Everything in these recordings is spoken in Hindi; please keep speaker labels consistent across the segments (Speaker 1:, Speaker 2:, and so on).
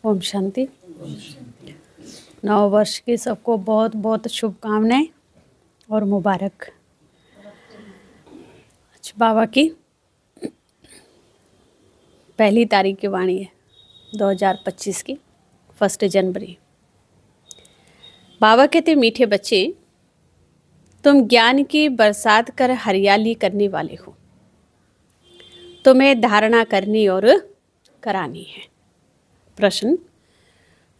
Speaker 1: ओम शांति। नव वर्ष की सबको बहुत बहुत शुभकामनाएं और मुबारक। आज बाबा की पहली तारीख की वाणी है 2025 की 1 जनवरी। बाबा कहते, मीठे बच्चे, तुम ज्ञान की बरसात कर हरियाली करने वाले हो। तुम्हें धारणा करनी और करानी है। प्रश्न,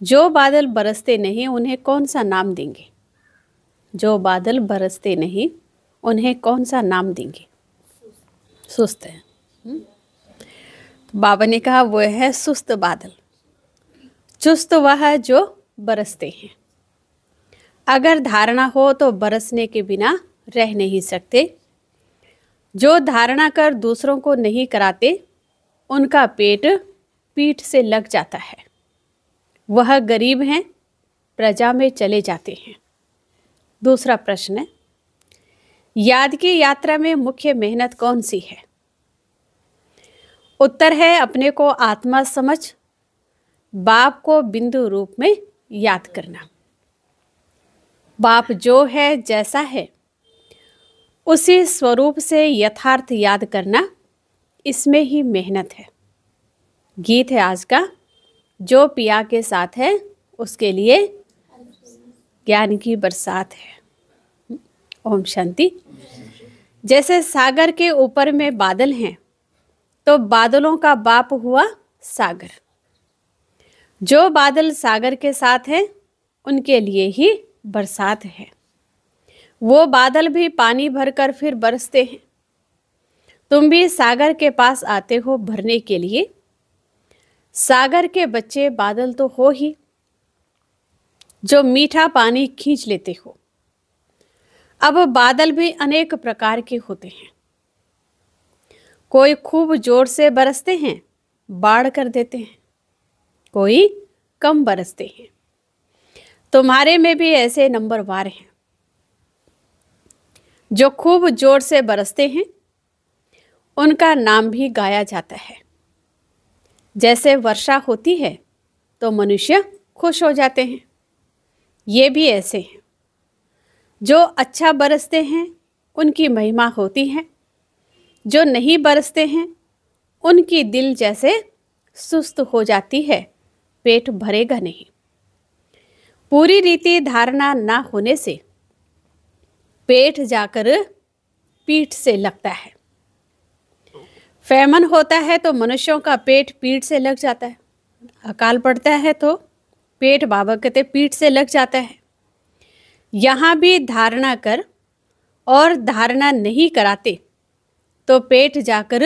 Speaker 1: जो बादल बरसते नहीं उन्हें कौन सा नाम देंगे? जो बादल बरसते नहीं उन्हें कौन सा नाम देंगे? सुस्त है। तो बाबा ने कहा वो है सुस्त बादल। चुस्त वह है जो बरसते हैं। अगर धारणा हो तो बरसने के बिना रह नहीं सकते। जो धारणा कर दूसरों को नहीं कराते उनका पेट पीठ से लग जाता है। वह गरीब हैं, प्रजा में चले जाते हैं। दूसरा प्रश्न है, याद की यात्रा में मुख्य मेहनत कौन सी है? उत्तर है अपने को आत्मा समझ बाप को बिंदु रूप में याद करना। बाप जो है जैसा है उसी स्वरूप से यथार्थ याद करना, इसमें ही मेहनत है। गीत है आज का, जो पिया के साथ है उसके लिए ज्ञान की बरसात है। ओम शांति। जैसे सागर के ऊपर में बादल हैं तो बादलों का बाप हुआ सागर। जो बादल सागर के साथ हैं उनके लिए ही बरसात है। वो बादल भी पानी भरकर फिर बरसते हैं। तुम भी सागर के पास आते हो भरने के लिए। सागर के बच्चे बादल तो हो ही, जो मीठा पानी खींच लेते हो। अब बादल भी अनेक प्रकार के होते हैं। कोई खूब जोर से बरसते हैं, बाढ़ कर देते हैं। कोई कम बरसते हैं। तुम्हारे में भी ऐसे नंबरवार हैं। जो खूब जोर से बरसते हैं उनका नाम भी गाया जाता है। जैसे वर्षा होती है तो मनुष्य खुश हो जाते हैं, ये भी ऐसे हैं। जो अच्छा बरसते हैं उनकी महिमा होती है। जो नहीं बरसते हैं उनकी दिल जैसे सुस्त हो जाती है, पेट भरेगा नहीं। पूरी रीति धारणा ना होने से पेट जाकर पीठ से लगता है। फैमन होता है तो मनुष्यों का पेट पीठ से लग जाता है। अकाल पड़ता है तो पेट, बाबा कहते, पीठ से लग जाता है। यहाँ भी धारणा कर और धारणा नहीं कराते तो पेट जाकर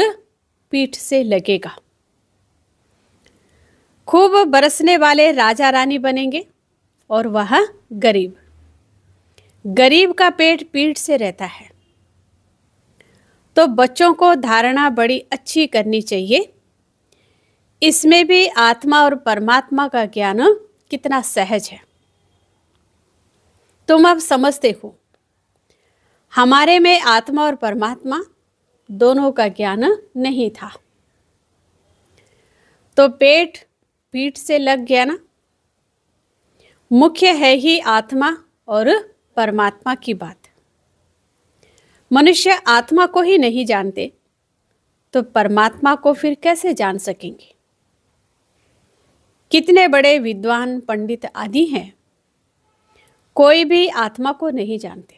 Speaker 1: पीठ से लगेगा। खूब बरसने वाले राजा रानी बनेंगे और वह गरीब। गरीब का पेट पीठ से रहता है। तो बच्चों को धारणा बड़ी अच्छी करनी चाहिए। इसमें भी आत्मा और परमात्मा का ज्ञान कितना सहज है। तुम अब समझते हो हमारे में आत्मा और परमात्मा दोनों का ज्ञान नहीं था, तो पेट पीठ से लग गया ना। मुख्य है ही आत्मा और परमात्मा की बात। मनुष्य आत्मा को ही नहीं जानते तो परमात्मा को फिर कैसे जान सकेंगे? कितने बड़े विद्वान पंडित आदि हैं, कोई भी आत्मा को नहीं जानते।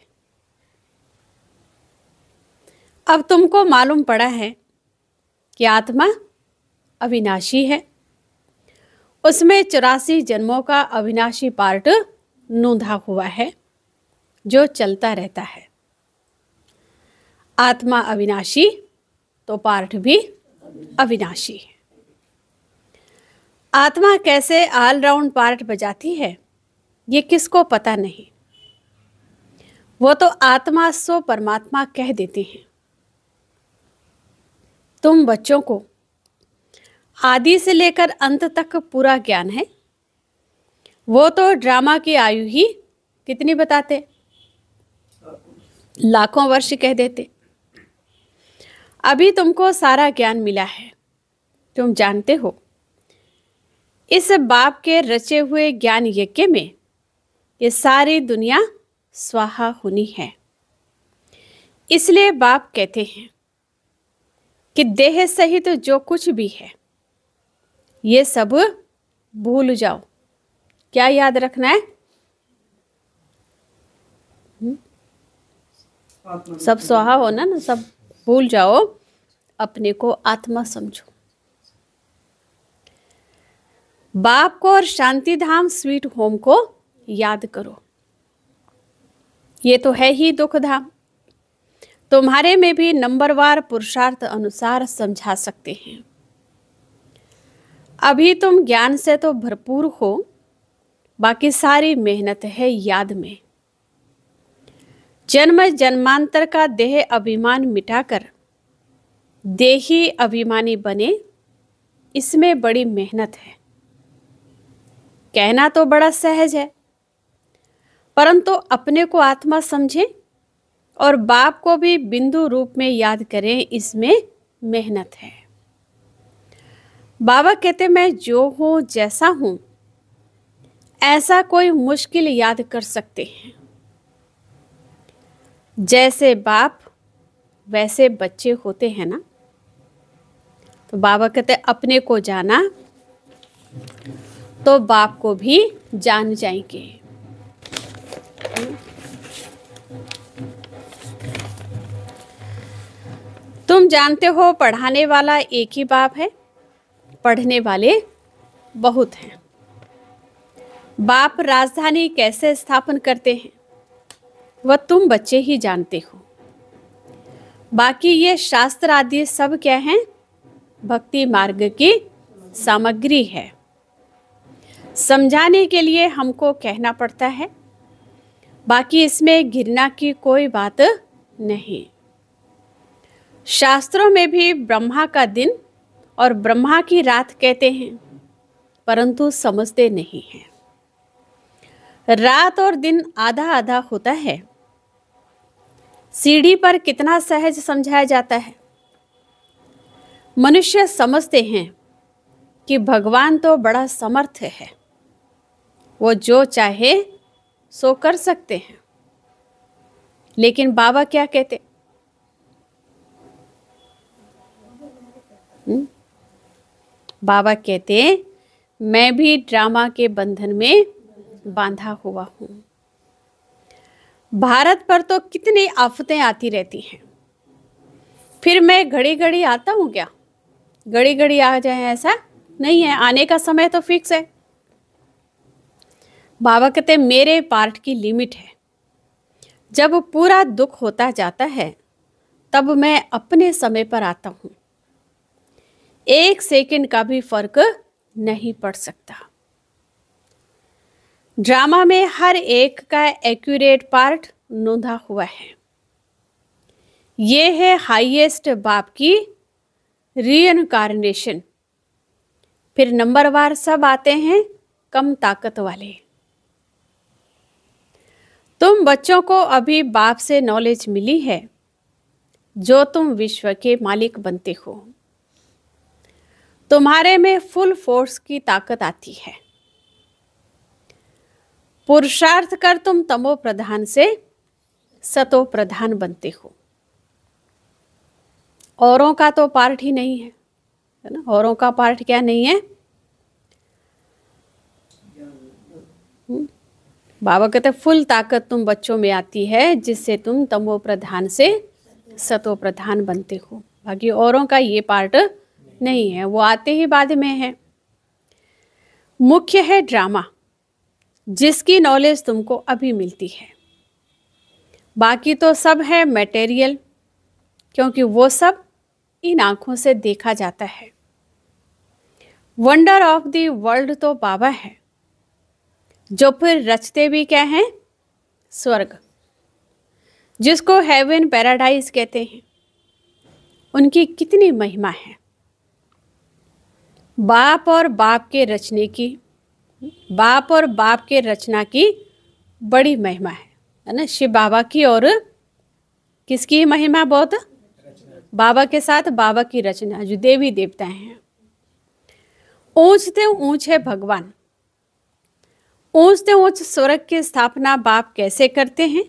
Speaker 1: अब तुमको मालूम पड़ा है कि आत्मा अविनाशी है। उसमें 84 जन्मों का अविनाशी पार्ट नूंधा हुआ है जो चलता रहता है। आत्मा अविनाशी तो पार्ट भी अविनाशी है। आत्मा कैसे ऑलराउंड पार्ट बजाती है ये किसको पता नहीं। वो तो आत्मा सो परमात्मा कह देते हैं। तुम बच्चों को आदि से लेकर अंत तक पूरा ज्ञान है। वो तो ड्रामा की आयु ही कितनी बताते, लाखों वर्ष कह देते। अभी तुमको सारा ज्ञान मिला है, तुम जानते हो इस बाप के रचे हुए ज्ञान यज्ञ में ये सारी दुनिया स्वाहा होनी है। इसलिए बाप कहते हैं कि देह सहित जो कुछ भी है ये सब भूल जाओ। क्या याद रखना है? सब स्वाहा होना ना, सब भूल जाओ, अपने को आत्मा समझो। बाप को और शांति धाम स्वीट होम को याद करो। ये तो है ही दुख धाम। तुम्हारे में भी नंबरवार पुरुषार्थ अनुसार समझा सकते हैं। अभी तुम ज्ञान से तो भरपूर हो, बाकी सारी मेहनत है याद में। जन्म जन्मांतर का देह अभिमान मिटाकर देही अभिमानी बने, इसमें बड़ी मेहनत है। कहना तो बड़ा सहज है, परंतु अपने को आत्मा समझें और बाप को भी बिंदु रूप में याद करें, इसमें मेहनत है। बाबा कहते मैं जो हूं जैसा हूं ऐसा कोई मुश्किल याद कर सकते हैं। जैसे बाप वैसे बच्चे होते हैं ना। तो बाबा कहते अपने को जाना तो बाप को भी जान जाएंगे। तुम जानते हो पढ़ाने वाला एक ही बाप है, पढ़ने वाले बहुत हैं। बाप राजधानी कैसे स्थापन करते हैं वह तुम बच्चे ही जानते हो। बाकी ये शास्त्र आदि सब क्या हैं? भक्ति मार्ग की सामग्री है। समझाने के लिए हमको कहना पड़ता है, बाकी इसमें घृणा की कोई बात नहीं। शास्त्रों में भी ब्रह्मा का दिन और ब्रह्मा की रात कहते हैं, परंतु समझते नहीं हैं। रात और दिन आधा आधा होता है। सीढ़ी पर कितना सहज समझाया जाता है। मनुष्य समझते हैं कि भगवान तो बड़ा समर्थ है, वो जो चाहे सो कर सकते हैं। लेकिन बाबा क्या कहते? बाबा कहते मैं भी ड्रामा के बंधन में बांधा हुआ हूं। भारत पर तो कितनी आफतें आती रहती हैं, फिर मैं घड़ी घड़ी आता हूं क्या? घड़ी घड़ी आ जाए ऐसा नहीं है, आने का समय तो फिक्स है। बाबा कहते मेरे पार्ट की लिमिट है। जब पूरा दुख होता जाता है तब मैं अपने समय पर आता हूं। 1 सेकंड का भी फर्क नहीं पड़ सकता। ड्रामा में हर एक का एक्यूरेट पार्ट नोंधा हुआ है। ये है हाईएस्ट बाप की रीइनकार्नेशन। फिर नंबरवार सब आते हैं कम ताकत वाले। तुम बच्चों को अभी बाप से नॉलेज मिली है, जो तुम विश्व के मालिक बनते हो। तुम्हारे में फुल फोर्स की ताकत आती है। पुरुषार्थ कर तुम तमो प्रधान से सतो प्रधान बनते हो। औरों का तो पार्ट ही नहीं है ना? औरों का पार्ट क्या नहीं है? बाबा कहते फुल ताकत तुम बच्चों में आती है, जिससे तुम तमो प्रधान से सतो प्रधान बनते हो। बाकी औरों का ये पार्ट नहीं है, वो आते ही बाद में है। मुख्य है ड्रामा, जिसकी नॉलेज तुमको अभी मिलती है। बाकी तो सब है मटेरियल, क्योंकि वो सब इन आंखों से देखा जाता है। वंडर ऑफ द वर्ल्ड तो बाबा है, जो फिर रचते भी क्या हैं? स्वर्ग, जिसको हेवन पैराडाइज कहते हैं। उनकी कितनी महिमा है। बाप और बाप के रचने की, बाप और बाप के रचना की बड़ी महिमा है ना? शिव बाबा की और किसकी महिमा बहुत? बाबा के साथ बाबा की रचना, जो देवी देवता हैं। ऊंचते ऊंच है भगवान। ऊंचते ऊंच स्वर्ग की स्थापना बाप कैसे करते हैं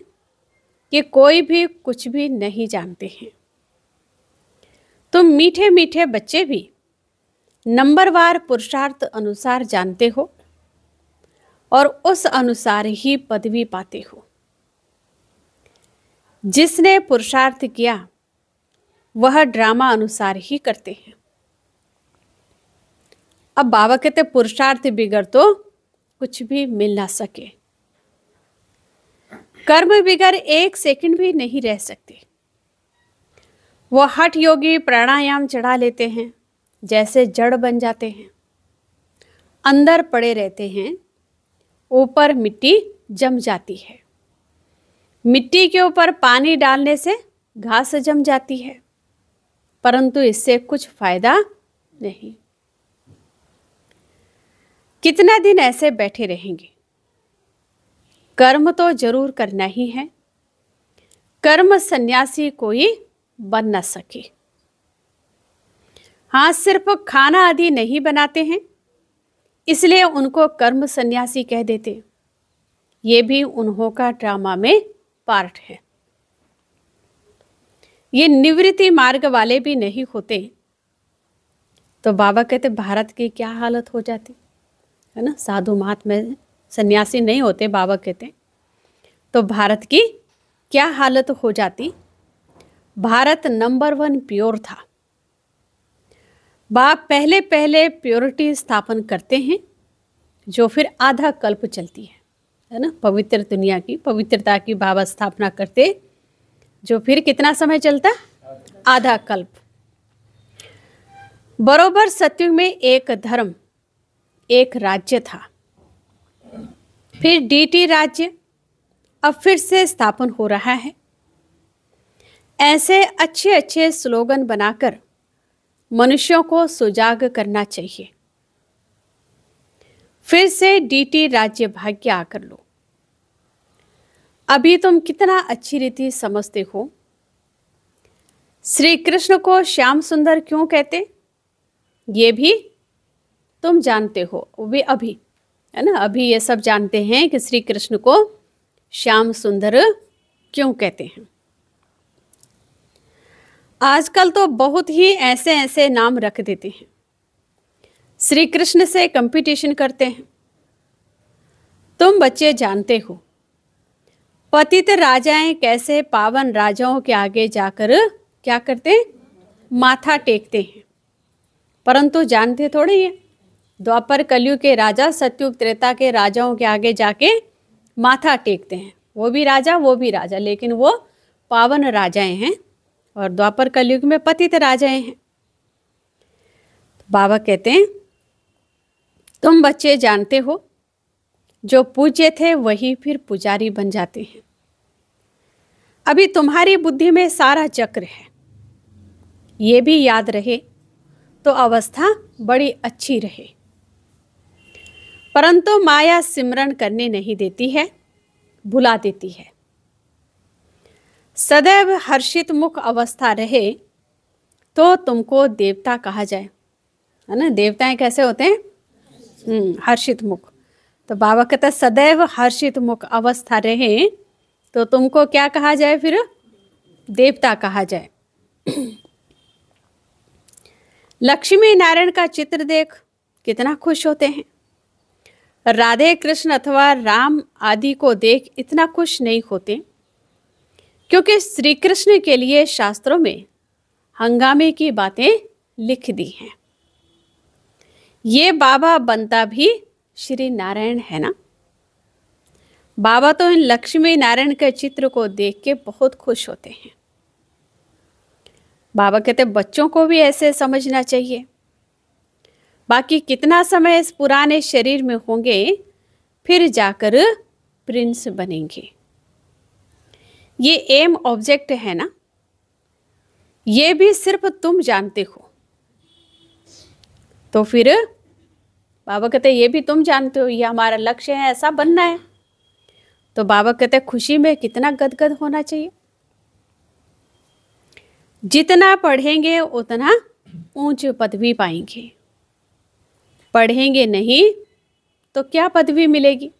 Speaker 1: कि कोई भी कुछ भी नहीं जानते हैं। तुम मीठे मीठे बच्चे भी नंबरवार पुरुषार्थ अनुसार जानते हो और उस अनुसार ही पदवी पाते हो। जिसने पुरुषार्थ किया वह ड्रामा अनुसार ही करते हैं। अब बाबा कहते पुरुषार्थ बिगड़ तो कुछ भी मिल ना सके। कर्म बिगड़ एक सेकंड भी नहीं रह सकते। वो हठ योगी प्राणायाम चढ़ा लेते हैं, जैसे जड़ बन जाते हैं, अंदर पड़े रहते हैं, ऊपर मिट्टी जम जाती है। मिट्टी के ऊपर पानी डालने से घास जम जाती है, परंतु इससे कुछ फायदा नहीं। कितना दिन ऐसे बैठे रहेंगे? कर्म तो जरूर करना ही है। कर्म सन्यासी कोई बन न सके। हाँ, सिर्फ खाना आदि नहीं बनाते हैं, इसलिए उनको कर्म सन्यासी कह देते। ये भी उन्हों का ड्रामा में पार्ट है। ये निवृत्ति मार्ग वाले भी नहीं होते तो बाबा कहते भारत की क्या हालत हो जाती है ना। साधु महात्मा सन्यासी नहीं होते, बाबा कहते तो भारत की क्या हालत हो जाती। भारत नंबर 1 प्योर था। बाप पहले पहले प्योरिटी स्थापन करते हैं, जो फिर आधा कल्प चलती है ना। पवित्र दुनिया की पवित्रता की बाबा स्थापना करते, जो फिर कितना समय चलता? आधा कल्प। बरोबर सतयुग में एक धर्म, एक राज्य था, फिर डीटी राज्य अब फिर से स्थापन हो रहा है। ऐसे अच्छे अच्छे स्लोगन बनाकर मनुष्यों को सुजाग करना चाहिए। फिर से डीटी राज्य भाग्य आकर लो। अभी तुम कितना अच्छी रीति समझते हो। श्री कृष्ण को श्याम सुंदर क्यों कहते, ये भी तुम जानते हो। वो भी अभी है ना, अभी ये सब जानते हैं कि श्री कृष्ण को श्याम सुंदर क्यों कहते हैं। आजकल तो बहुत ही ऐसे ऐसे नाम रख देते हैं। श्री कृष्ण से कंपटीशन करते हैं। तुम बच्चे जानते हो पतित राजाएं कैसे पावन राजाओं के आगे जाकर क्या करते, माथा टेकते हैं, परंतु जानते थोड़ी है द्वापर कलयुग के राजा सतयुग त्रेता के राजाओं के आगे जाके माथा टेकते हैं। वो भी राजा, लेकिन वो पावन राजाएं हैं और द्वापर कलयुग में पतित राजाएं हैं। तो बाबा कहते हैं तुम बच्चे जानते हो जो पूज्य थे वही फिर पुजारी बन जाते हैं। अभी तुम्हारी बुद्धि में सारा चक्र है, ये भी याद रहे तो अवस्था बड़ी अच्छी रहे। परंतु माया सिमरन करने नहीं देती है, भुला देती है। सदैव हर्षित मुख अवस्था रहे तो तुमको देवता कहा जाए, है ना। देवताएं कैसे होते हैं? हर्षित मुख। तो बाबा कहता है सदैव हर्षित मुख अवस्था रहे तो तुमको क्या कहा जाए? फिर देवता कहा जाए। लक्ष्मी नारायण का चित्र देख कितना खुश होते हैं। राधे कृष्ण अथवा राम आदि को देख इतना खुश नहीं होते, क्योंकि श्री कृष्ण के लिए शास्त्रों में हंगामे की बातें लिख दी हैं। ये बाबा बनता भी श्री नारायण है ना। बाबा तो इन लक्ष्मी नारायण के चित्र को देख के बहुत खुश होते हैं। बाबा कहते बच्चों को भी ऐसे समझना चाहिए। बाकी कितना समय इस पुराने शरीर में होंगे, फिर जाकर प्रिंस बनेंगे। ये एम ऑब्जेक्ट है ना, ये भी सिर्फ तुम जानते हो। तो फिर बाबा कहते ये भी तुम जानते हो, ये हमारा लक्ष्य है, ऐसा बनना है। तो बाबा कहते खुशी में कितना गदगद होना चाहिए। जितना पढ़ेंगे उतना ऊंच पदवी पाएंगे। पढ़ेंगे नहीं तो क्या पदवी मिलेगी?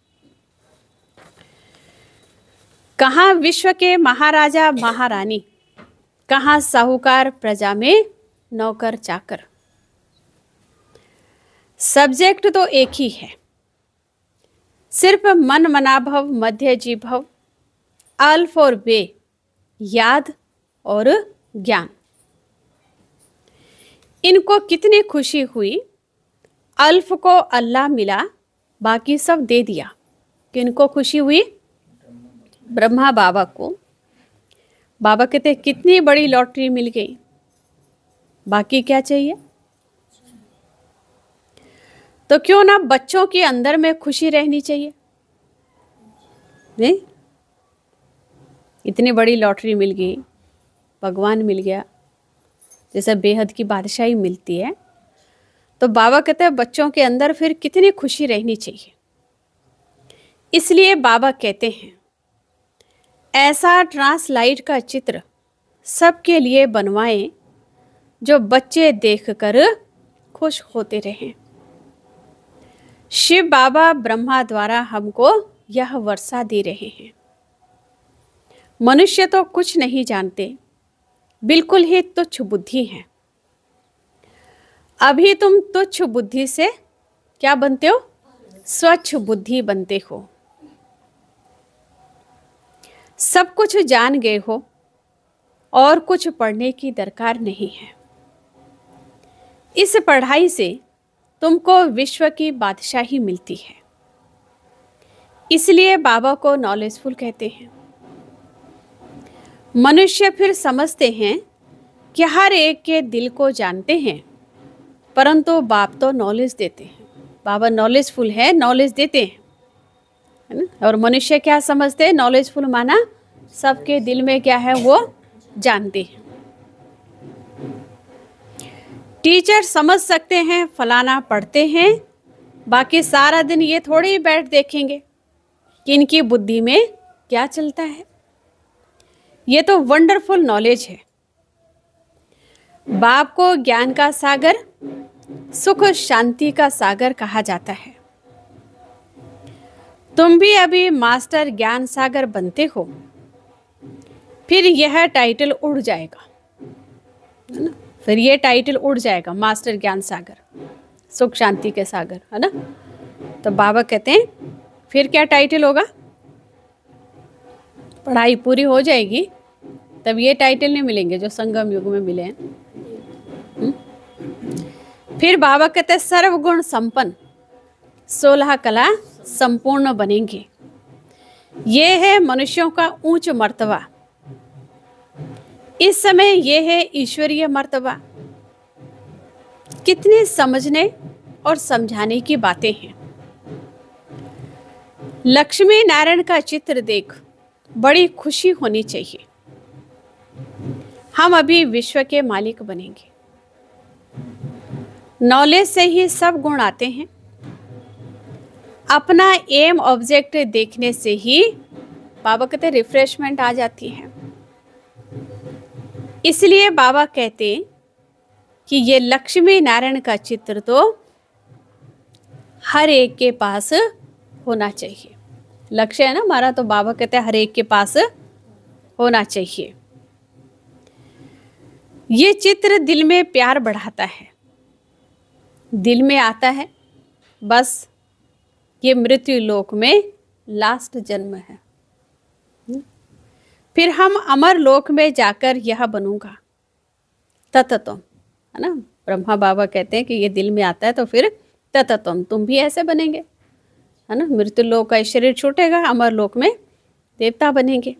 Speaker 1: कहाँ विश्व के महाराजा महारानी, कहाँ साहूकार प्रजा में नौकर चाकर। सब्जेक्ट तो एक ही है, सिर्फ मन मनाभव मध्य जीभव, अल्फ और बे, याद और ज्ञान। इनको कितनी खुशी हुई, अल्फ को अल्लाह मिला, बाकी सब दे दिया। किनको खुशी हुई? ब्रह्मा बाबा को। बाबा कहते कितनी बड़ी लॉटरी मिल गई, बाकी क्या चाहिए? तो क्यों ना बच्चों के अंदर में खुशी रहनी चाहिए? नहीं, इतनी बड़ी लॉटरी मिल गई, भगवान मिल गया, जैसे बेहद की बादशाही मिलती है, तो बाबा कहते हैं बच्चों के अंदर फिर कितनी खुशी रहनी चाहिए। इसलिए बाबा कहते हैं ऐसा ट्रांसलाइट का चित्र सबके लिए बनवाएं जो बच्चे देखकर खुश होते रहें। शिव बाबा ब्रह्मा द्वारा हमको यह वर्षा दे रहे हैं। मनुष्य तो कुछ नहीं जानते, बिल्कुल ही तुच्छ बुद्धि है। अभी तुम तुच्छ बुद्धि से क्या बनते हो? स्वच्छ बुद्धि बनते हो। सब कुछ जान गए हो और कुछ पढ़ने की दरकार नहीं है। इस पढ़ाई से तुमको विश्व की बादशाही मिलती है। इसलिए बाबा को नॉलेजफुल कहते हैं। मनुष्य फिर समझते हैं कि हर एक के दिल को जानते हैं, परंतु बाप तो नॉलेज देते हैं। बाबा नॉलेजफुल है, नॉलेज देते हैं, है ना। और मनुष्य क्या समझते हैं? नॉलेजफुल माना सबके दिल में क्या है वो जानते हैं। टीचर समझ सकते हैं फलाना पढ़ते हैं, बाकी सारा दिन ये थोड़ी ही बैठ देखेंगे कि इनकी बुद्धि में क्या चलता है। ये तो वंडरफुल नॉलेज है। बाप को ज्ञान का सागर, सुख शांति का सागर कहा जाता है। तुम भी अभी मास्टर ज्ञान सागर बनते हो, फिर यह टाइटल उड़ जाएगा, है ना। फिर ये टाइटल उड़ जाएगा, मास्टर ज्ञान सागर, सुख शांति के सागर, है ना। तो बाबा कहते हैं फिर क्या टाइटल होगा? पढ़ाई पूरी हो जाएगी तब ये टाइटल नहीं मिलेंगे जो संगम युग में मिले हैं। फिर बाबा कहते हैं सर्वगुण संपन्न, 16 कला संपूर्ण बनेंगे। ये है मनुष्यों का ऊंच मर्तबा। इस समय ये है ईश्वरीय मर्तबा। कितनी समझने और समझाने की बातें हैं। लक्ष्मी नारायण का चित्र देख बड़ी खुशी होनी चाहिए। हम अभी विश्व के मालिक बनेंगे। नॉलेज से ही सब गुण आते हैं। अपना एम ऑब्जेक्ट देखने से ही बाबा कहते रिफ्रेशमेंट आ जाती है। इसलिए बाबा कहते कि ये लक्ष्मी नारायण का चित्र तो हर एक के पास होना चाहिए। लक्ष्य है ना हमारा, तो बाबा कहते हैं हर एक के पास होना चाहिए। ये चित्र दिल में प्यार बढ़ाता है, दिल में आता है बस ये मृत्यु लोक में लास्ट जन्म है, फिर हम अमर लोक में जाकर यह बनूंगा ततत्वम, है ना। ब्रह्मा बाबा कहते हैं कि ये दिल में आता है तो फिर ततत्वम, तुम भी ऐसे बनेंगे, है ना। मृत्यु लोक का शरीर छूटेगा, अमर लोक में देवता बनेंगे।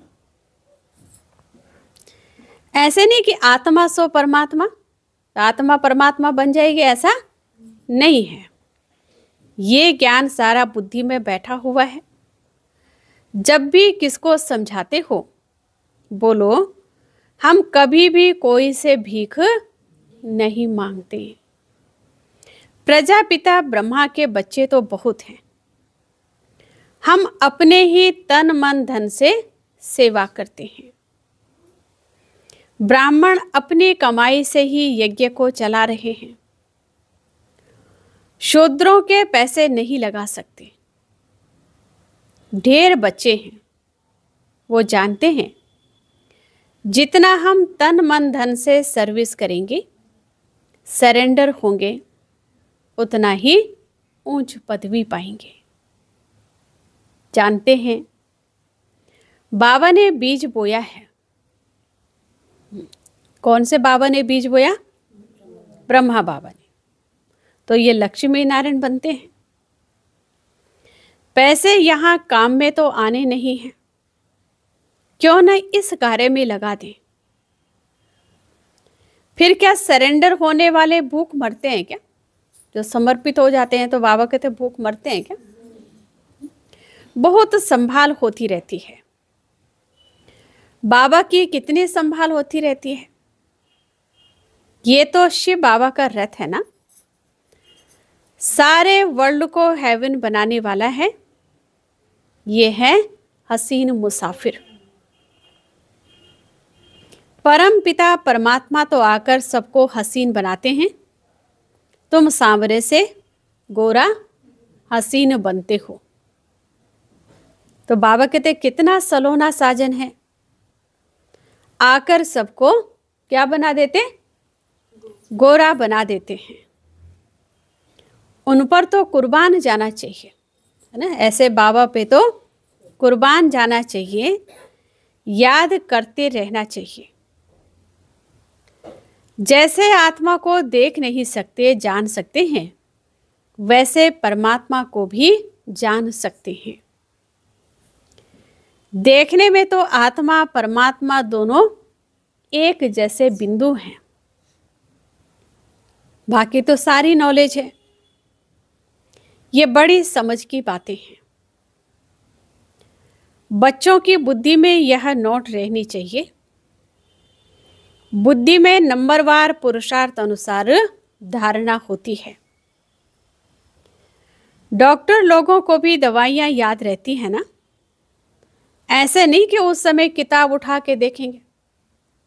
Speaker 1: ऐसे नहीं कि आत्मा सो परमात्मा, आत्मा परमात्मा बन जाएगी, ऐसा नहीं है। ये ज्ञान सारा बुद्धि में बैठा हुआ है। जब भी किसको समझाते हो बोलो हम कभी भी कोई से भीख नहीं मांगते। प्रजापिता ब्रह्मा के बच्चे तो बहुत हैं, हम अपने ही तन मन धन से सेवा करते हैं। ब्राह्मण अपनी कमाई से ही यज्ञ को चला रहे हैं। शूद्रों के पैसे नहीं लगा सकते। ढेर बच्चे हैं, वो जानते हैं जितना हम तन मन धन से सर्विस करेंगे, सरेंडर होंगे, उतना ही ऊंच पदवी पाएंगे। जानते हैं बाबा ने बीज बोया है। कौन से बाबा ने बीज बोया? ब्रह्मा बाबा ने। तो ये लक्ष्मी नारायण बनते हैं। पैसे यहाँ काम में तो आने नहीं हैं, क्यों न इस कार्य में लगा दें। फिर क्या सरेंडर होने वाले भूख मरते हैं क्या? जो समर्पित हो जाते हैं तो बाबा कहते भूख मरते हैं क्या? बहुत संभाल होती रहती है। बाबा की कितनी संभाल होती रहती है। ये तो शिव बाबा का रथ है ना, सारे वर्ल्ड को हेवन बनाने वाला है। ये है हसीन मुसाफिर। परम पिता परमात्मा तो आकर सबको हसीन बनाते हैं। तुम सांवरे से गोरा हसीन बनते हो। तो बाबा कहते कितना सलोना साजन है, आकर सबको क्या बना देते? गोरा बना देते हैं। उन पर तो कुर्बान जाना चाहिए, है ना। ऐसे बाबा पे तो कुर्बान जाना चाहिए, याद करते रहना चाहिए। जैसे आत्मा को देख नहीं सकते, जान सकते हैं, वैसे परमात्मा को भी जान सकते हैं। देखने में तो आत्मा परमात्मा दोनों एक जैसे बिंदु हैं। बाकी तो सारी नॉलेज है। ये बड़ी समझ की बातें हैं। बच्चों की बुद्धि में यह नोट रहनी चाहिए। बुद्धि में नंबरवार पुरुषार्थ अनुसार धारणा होती है। डॉक्टर लोगों को भी दवाइयां याद रहती है ना। ऐसे नहीं कि उस समय किताब उठा के देखेंगे,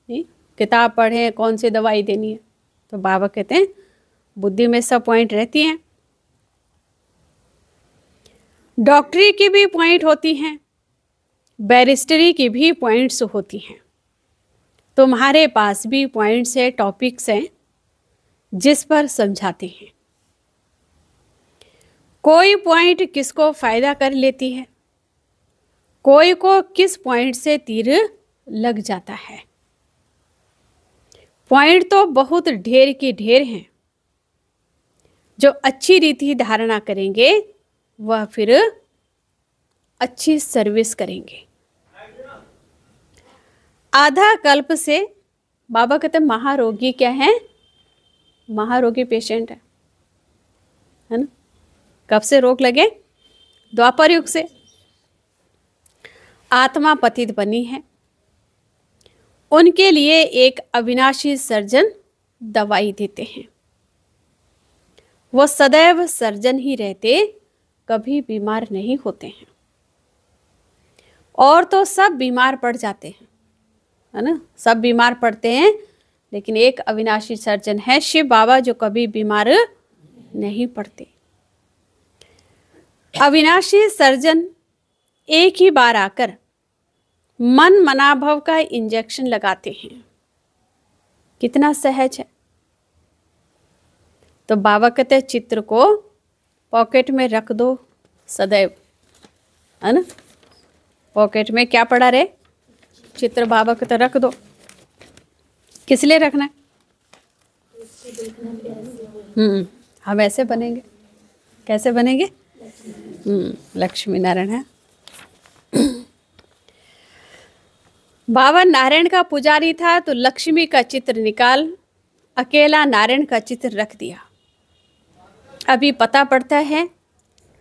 Speaker 1: नहीं, किताब पढ़ें कौन सी दवाई देनी है। तो बाबा कहते हैं बुद्धि में सब पॉइंट रहती हैं। डॉक्टरी की भी पॉइंट होती हैं, बैरिस्टरी की भी पॉइंट्स होती हैं। तुम्हारे पास भी पॉइंट्स है, टॉपिक्स हैं जिस पर समझाते हैं। कोई पॉइंट किसको फायदा कर लेती है, कोई को किस पॉइंट से तीर लग जाता है। पॉइंट तो बहुत ढेर के ढेर हैं। जो अच्छी रीति धारणा करेंगे वह फिर अच्छी सर्विस करेंगे। आधा कल्प से बाबा कहते महारोगी क्या है? महारोगी पेशेंट है ना। कब से रोग लगे? द्वापर युग से। आत्मा पतित बनी है, उनके लिए एक अविनाशी सर्जन दवाई देते हैं। वो सदैव सर्जन ही रहते, कभी बीमार नहीं होते हैं। और तो सब बीमार पड़ जाते हैं, है ना। सब बीमार पड़ते हैं, लेकिन एक अविनाशी सर्जन है शिव बाबा जो कभी बीमार नहीं पड़ते। अविनाशी सर्जन एक ही बार आकर मन मनाभव का इंजेक्शन लगाते हैं। कितना सहज है। तो बाबा कहते चित्र को पॉकेट में रख दो सदैव, है ना। पॉकेट में क्या पड़ा रहे? चित्र बाबा कहते रख दो। किस लिए रखना है? हम ऐसे बनेंगे। कैसे बनेंगे? लक्ष्मी नारायण है। बाबा नारायण का पुजारी था, तो लक्ष्मी का चित्र निकाल अकेला नारायण का चित्र रख दिया। अभी पता पड़ता है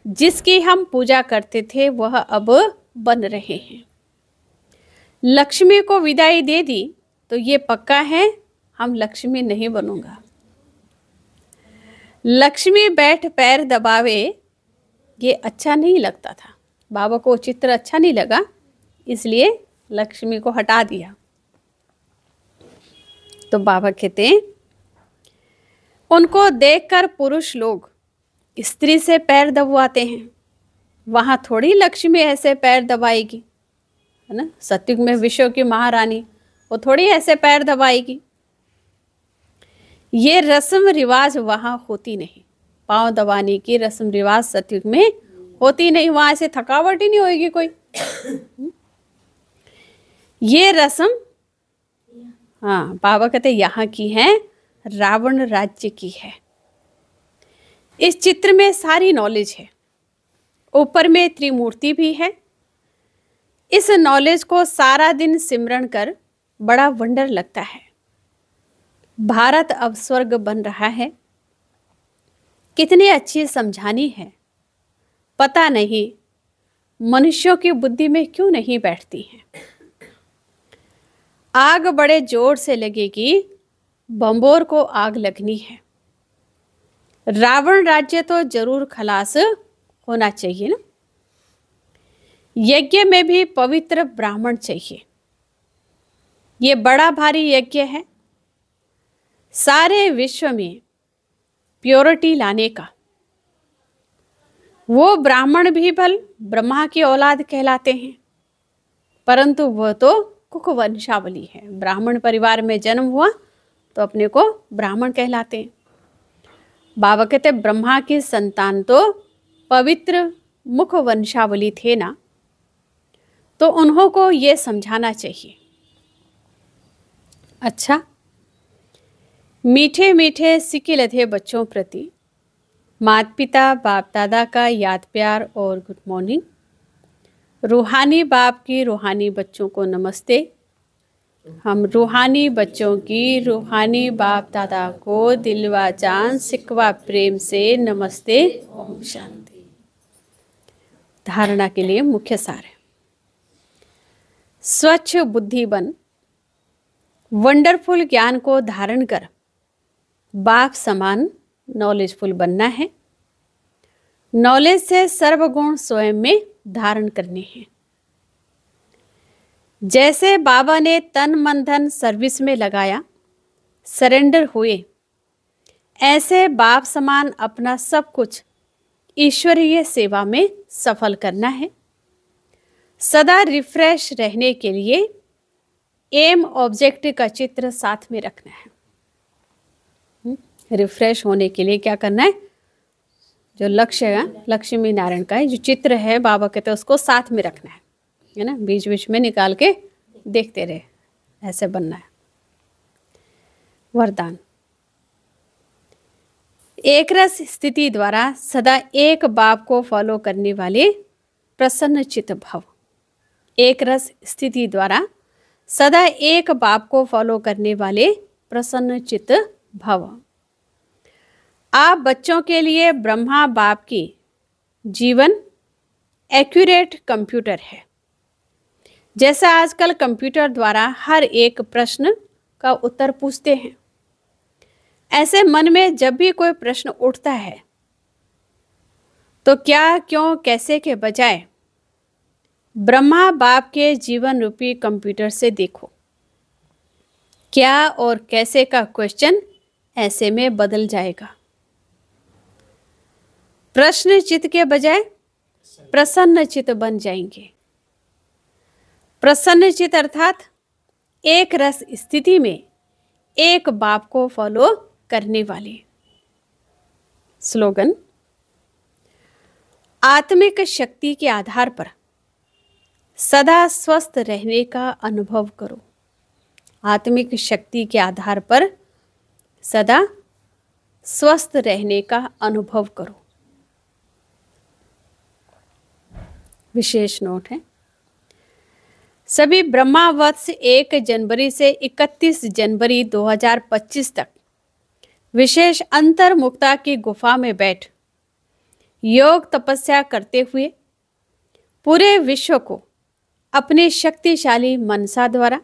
Speaker 1: जिसकी हम पूजा करते थे वह अब बन रहे हैं। लक्ष्मी को विदाई दे दी तो ये पक्का है हम लक्ष्मी नहीं बनूंगा। लक्ष्मी बैठ पैर दबावे, ये अच्छा नहीं लगता था। बाबा को चित्र अच्छा नहीं लगा, इसलिए लक्ष्मी को हटा दिया। तो बाबा कहते हैं उनको देखकर पुरुष लोग स्त्री से पैर दबवाते हैं, वहां थोड़ी लक्ष्मी ऐसे पैर दबाएगी, है ना। सतयुग में विश्व की महारानी, वो थोड़ी ऐसे पैर दबाएगी। ये रस्म रिवाज वहां होती नहीं, पांव दबाने की रस्म रिवाज सतयुग में होती नहीं, वहां ऐसे थकावट ही नहीं होगी कोई। ये रस्म, हाँ बाबा कहते यहाँ की है, रावण राज्य की है। इस चित्र में सारी नॉलेज है, ऊपर में त्रिमूर्ति भी है। इस नॉलेज को सारा दिन सिमरन कर बड़ा वंडर लगता है। भारत अब स्वर्ग बन रहा है। कितनी अच्छी समझानी है, पता नहीं मनुष्यों की बुद्धि में क्यों नहीं बैठती है। आग बड़े जोर से लगेगी, बंबोर को आग लगनी है। रावण राज्य तो जरूर खलास होना चाहिए ना। यज्ञ में भी पवित्र ब्राह्मण चाहिए। ये बड़ा भारी यज्ञ है, सारे विश्व में प्योरिटी लाने का। वो ब्राह्मण भी भल ब्रह्मा की औलाद कहलाते हैं, परंतु वह तो कुक वंशावली है। ब्राह्मण परिवार में जन्म हुआ तो अपने को ब्राह्मण कहलाते हैं। बाबा कहते ब्रह्मा की संतान तो पवित्र मुख वंशावली थे ना, तो उन्हों को ये समझाना चाहिए। अच्छा, मीठे मीठे सिक्के लधे बच्चों प्रति माता पिता बाप दादा का याद प्यार और गुड मॉर्निंग। रूहानी बाप की रूहानी बच्चों को नमस्ते। हम रूहानी बच्चों की रूहानी बाप दादा को दिलवा जान सिकवा प्रेम से नमस्ते, ओम शांति। धारणा के लिए मुख्य सार है, स्वच्छ बुद्धि बन वंडरफुल ज्ञान को धारण कर बाप समान नॉलेजफुल बनना है। नॉलेज से सर्वगुण स्वयं में धारण करने हैं। जैसे बाबा ने तन मन धन सर्विस में लगाया, सरेंडर हुए, ऐसे बाप समान अपना सब कुछ ईश्वरीय सेवा में सफल करना है। सदा रिफ्रेश रहने के लिए एम ऑब्जेक्ट का चित्र साथ में रखना है। रिफ्रेश होने के लिए क्या करना है, जो लक्ष्य है लक्ष्मी नारायण का है, जो चित्र है बाबा कहते हैं उसको साथ में रखना है ना। बीच बीच में निकाल के देखते रहे, ऐसे बनना है। वरदान, एक रस स्थिति द्वारा सदा एक बाप को फॉलो करने वाले प्रसन्न चित्त भव। एक रस स्थिति द्वारा सदा एक बाप को फॉलो करने वाले प्रसन्न चित्त भव। आप बच्चों के लिए ब्रह्मा बाप की जीवन एक्यूरेट कंप्यूटर है। जैसा आजकल कंप्यूटर द्वारा हर एक प्रश्न का उत्तर पूछते हैं, ऐसे मन में जब भी कोई प्रश्न उठता है तो क्या क्यों कैसे के बजाय ब्रह्मा बाप के जीवन रूपी कंप्यूटर से देखो। क्या और कैसे का क्वेश्चन ऐसे में बदल जाएगा। प्रश्न चित्त के बजाय प्रसन्न चित्त बन जाएंगे। प्रसन्न चित्त अर्थात एक रस स्थिति में एक बाप को फॉलो करने वाले। स्लोगन, आत्मिक शक्ति के आधार पर सदा स्वस्थ रहने का अनुभव करो। आत्मिक शक्ति के आधार पर सदा स्वस्थ रहने का अनुभव करो। विशेष नोट है, सभी ब्रह्मा वत्स 1 जनवरी से 31 जनवरी 2025 तक विशेष अंतर्मुक्ता की गुफा में बैठ योग तपस्या करते हुए पूरे विश्व को अपने शक्तिशाली मनसा द्वारा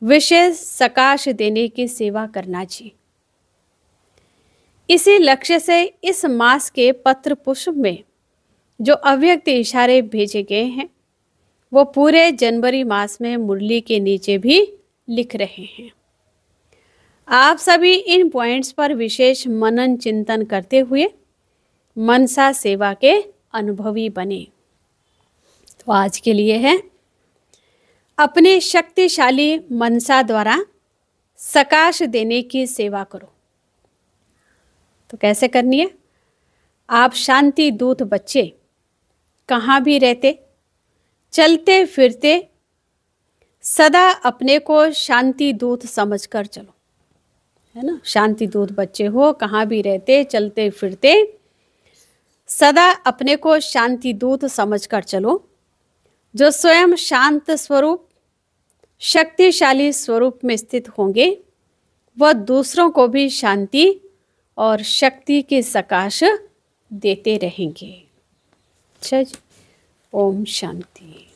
Speaker 1: विशेष सकाश देने की सेवा करना चाहिए। इसी लक्ष्य से इस मास के पत्र पुष्प में जो अव्यक्त इशारे भेजे गए हैं वो पूरे जनवरी मास में मुरली के नीचे भी लिख रहे हैं। आप सभी इन पॉइंट्स पर विशेष मनन चिंतन करते हुए मनसा सेवा के अनुभवी बने। तो आज के लिए है, अपने शक्तिशाली मनसा द्वारा सकाश देने की सेवा करो। तो कैसे करनी है? आप शांति दूत बच्चे कहाँ भी रहते, चलते फिरते सदा अपने को शांति दूत समझकर चलो, है ना। शांति दूत बच्चे हो, कहाँ भी रहते, चलते फिरते सदा अपने को शांति दूत समझकर चलो, जो स्वयं शांत स्वरूप शक्तिशाली स्वरूप में स्थित होंगे, वह दूसरों को भी शांति और शक्ति के सकाश देते रहेंगे। अच्छा जी, ओम शांति।